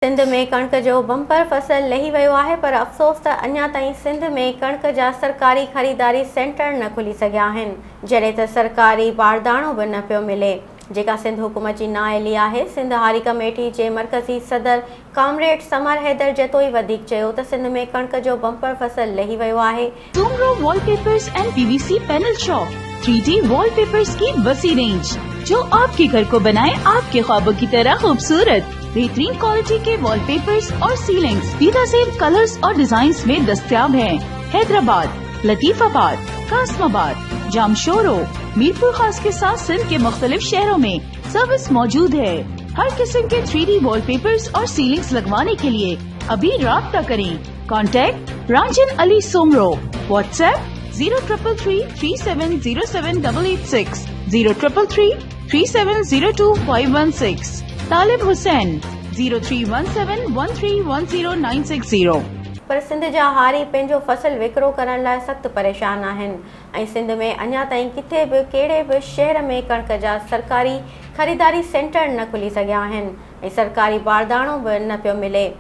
सिंध में कणक जो बम्पर फसल लही वियो आहे, पर अफ़सोस त अञा ताईं सिंध में कणक जा सरकारी ख़रीदारी सेंटर न खुली सघिया आहिनि, जॾहिं त सरकारी बारदानो बि न पियो मिले, जेका सिंध हुकूमत जी नाअहली आहे। सिंध हारी कमेटी जे मरकज़ी सदर कामरेड समर हैदर जतोई वधीक चयो त सिंध में कणक जो बम्पर फसल लही वियो आहे। Soomro wallpapers and PVC panel shop 3D wallpapers की वसी रेंज, जो आपके घर को बनाए आपके ख्वाबों की तरह खूबसूरत। बेहतरीन क्वालिटी के वॉलपेपर्स और सीलिंग्स बेहतरीन कलर्स और डिजाइन्स में दस्तयाब हैं। हैदराबाद, लतीफाबाद, कासमाबाद, जामशोरो, मीरपुर खास के साथ सिंध के मुख्तलिफ शहरों में सर्विस मौजूद है। हर किस्म के 3D वॉलपेपर्स और सीलिंग्स लगवाने के लिए अभी राब्ता करें। कॉन्टैक्ट रांजन अली सोमरो। व्हाट्सएप 0333370786, 03333702 तालिब हुसैन 0317131096 पर सिंध जा हारी पंहिंजो फसल विकिरो करण लाइ सख़्त परेशान आहिनि ऐं सिंध में अञा ताईं किथे बि कहिड़े बि शहर में कणक जा सरकारी ख़रीदारी सेंटर न खुली सघिया आहिनि ऐं सरकारी बारदानो बि न पियो मिले।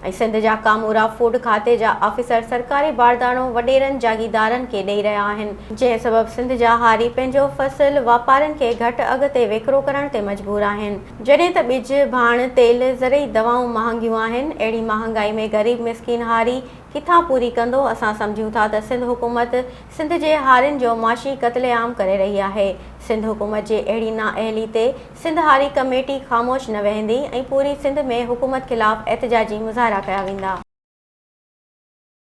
ऐं सिंध जा कामूरा फूड खाते जा ऑफिसर सरकारी बारदानो वॾेरनि जागीरदारनि खे ॾेई रहिया आहिनि, जंहिं सबबु सिंध जा हारी पंहिंजो फसल वापारनि खे घटि अघ ते विकिरो करण ते मजबूर आहिनि। जॾहिं त ॿिज, भाण, तेल, ज़रई दवाऊं महांगियूं आहिनि, अहिड़ी महांगाई में ग़रीब मिसकीन हारी किथां पूरी कंदो। असां सम्झूं था त सिंध हुकूमत सिंध जे हारियुनि जो माशी क़त्लेआम करे रही आहे। सिंध हुकूमत जे अहिड़ी नाअहली ते सिंध हारी कमेटी ख़ामोश न वेहंदी ऐं पूरी सिंध में हुकूमत ख़िलाफ़ एहतजाजी मुज़ाहिरा कया वेंदा।